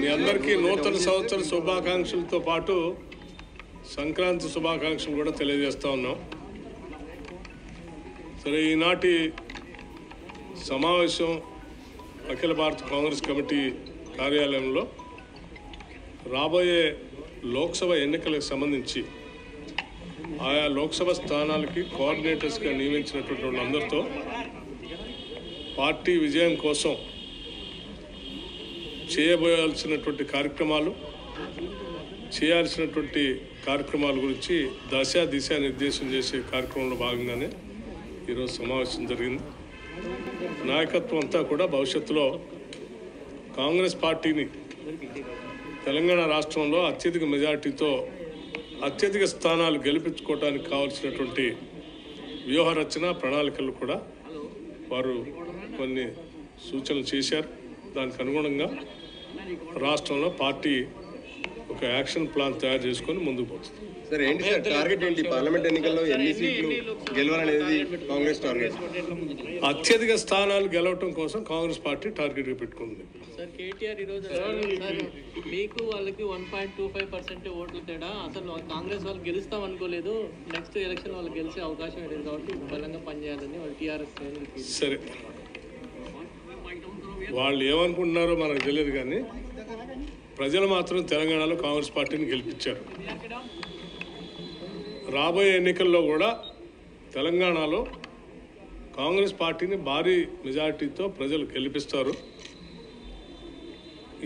మీ అందరికీ నూతన సంవత్సర శుభాకాంక్షలతో పాటు సంక్రాంతి శుభాకాంక్షలు కూడా తెలియజేస్తా ఉన్నాం. సరే, ఈనాటి సమావేశం అఖిల భారత కాంగ్రెస్ కమిటీ కార్యాలయంలో రాబోయే లోక్సభ ఎన్నికలకు సంబంధించి ఆయా లోక్సభ స్థానాలకి కోఆర్డినేటర్స్గా నియమించినటువంటి వాళ్ళందరితో పార్టీ విజయం కోసం చేయబోయాల్సినటువంటి కార్యక్రమాల గురించి దిశా నిర్దేశం చేసే కార్యక్రమంలో భాగంగానే ఈరోజు సమావేశం జరిగింది. నాయకత్వం అంతా కూడా భవిష్యత్తులో కాంగ్రెస్ పార్టీని తెలంగాణ రాష్ట్రంలో అత్యధిక మెజార్టీతో అత్యధిక స్థానాలు గెలిపించుకోవడానికి కావాల్సినటువంటి వ్యూహ రచన ప్రణాళికలు కూడా వారు కొన్ని సూచనలు చేశారు. దానికి అనుగుణంగా రాష్ట్రంలో పార్టీ ఒక యాక్షన్ ప్లాన్ తయారు చేసుకొని ముందుకు పోతుంది. సార్, ఏంటి సార్ టార్గెట్ ఏంటి? పార్లమెంట్ ఎన్నికల్లో ఎన్ని సీట్లు గెలవాలనేది కాంగ్రెస్ టార్గెట్? అత్యధిక స్థానాలు గెలవటం కోసం కాంగ్రెస్ పార్టీ టార్గెట్గా పెట్టుకుంది. సార్, కేటీఆర్ ఈరోజు మీకు వాళ్ళకి 1.25% ఓట్లు తేడా, అసలు కాంగ్రెస్ వాళ్ళు గెలుస్తాం అనుకోలేదు, నెక్స్ట్ ఎలక్షన్ వాళ్ళు గెలిచే అవకాశం లేదు కాబట్టి బలంగా పనిచేయాలని వాళ్ళు టీఆర్ఎస్. సరే, వాళ్ళు ఏమనుకుంటున్నారో మనకు తెలియదు, కానీ ప్రజలు మాత్రం తెలంగాణలో కాంగ్రెస్ పార్టీని గెలిపించారు. రాబోయే ఎన్నికల్లో కూడా తెలంగాణలో కాంగ్రెస్ పార్టీని భారీ మెజార్టీతో ప్రజలు గెలిపిస్తారు.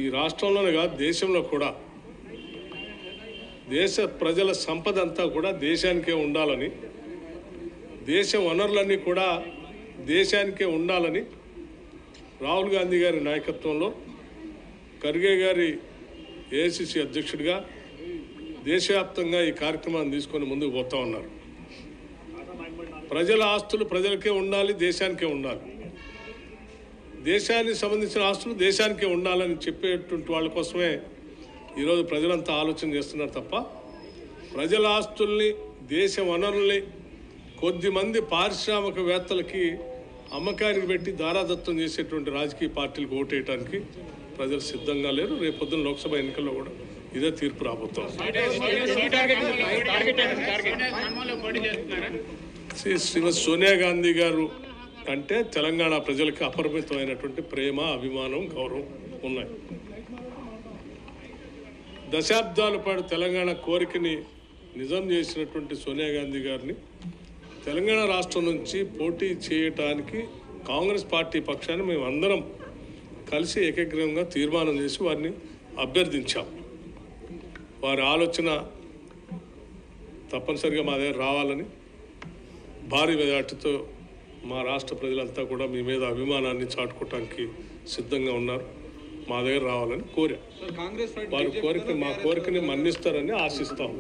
ఈ రాష్ట్రంలోనే కాదు, దేశంలో కూడా దేశ ప్రజల సంపద అంతా కూడా దేశానికే ఉండాలని, దేశ వనరులన్నీ కూడా దేశానికే ఉండాలని రాహుల్ గాంధీ గారి నాయకత్వంలో ఖర్గే గారి ఏఐసిసి అధ్యక్షుడిగా దేశవ్యాప్తంగా ఈ కార్యక్రమాన్ని తీసుకొని ముందుకు పోతా ఉన్నారు. ప్రజల ఆస్తులు ప్రజలకే ఉండాలి, దేశానికే ఉండాలి, దేశానికి సంబంధించిన ఆస్తులు దేశానికే ఉండాలని చెప్పేటువంటి వాళ్ళ కోసమే ఈరోజు ప్రజలంతా ఆలోచన చేస్తున్నారు తప్ప ప్రజల ఆస్తుల్ని, దేశ వనరుల్ని కొద్దిమంది పారిశ్రామికవేత్తలకి అమ్మకానికి పెట్టి దారాదత్తం చేసేటువంటి రాజకీయ పార్టీలకు ఓటేయడానికి ప్రజలు సిద్ధంగా లేరు. రేపొద్దున లోక్సభ ఎన్నికల్లో కూడా ఇదే తీర్పు రాబోతాం. శ్రీమతి సోనియా గాంధీ గారు అంటే తెలంగాణ ప్రజలకు అపరిమితమైనటువంటి ప్రేమ, అభిమానం, గౌరవం ఉన్నాయి. దశాబ్దాల పాటు తెలంగాణ కోరికని నిజం చేసినటువంటి సోనియా గాంధీ గారిని తెలంగాణ రాష్ట్రం నుంచి పోటీ చేయటానికి కాంగ్రెస్ పార్టీ పక్షాన్ని మేము అందరం కలిసి ఏకగ్రీవంగా తీర్మానం చేసి వారిని అభ్యర్థించాం. వారి ఆలోచన తప్పనిసరిగా మా దగ్గర రావాలని, భారీ మెజార్టీతో మా రాష్ట్ర ప్రజలంతా కూడా మీ మీద అభిమానాన్ని చాటుకోవటానికి సిద్ధంగా ఉన్నారు. మా దగ్గర రావాలని కోరాం. వారి మా కోరికని మన్నిస్తారని ఆశిస్తాం.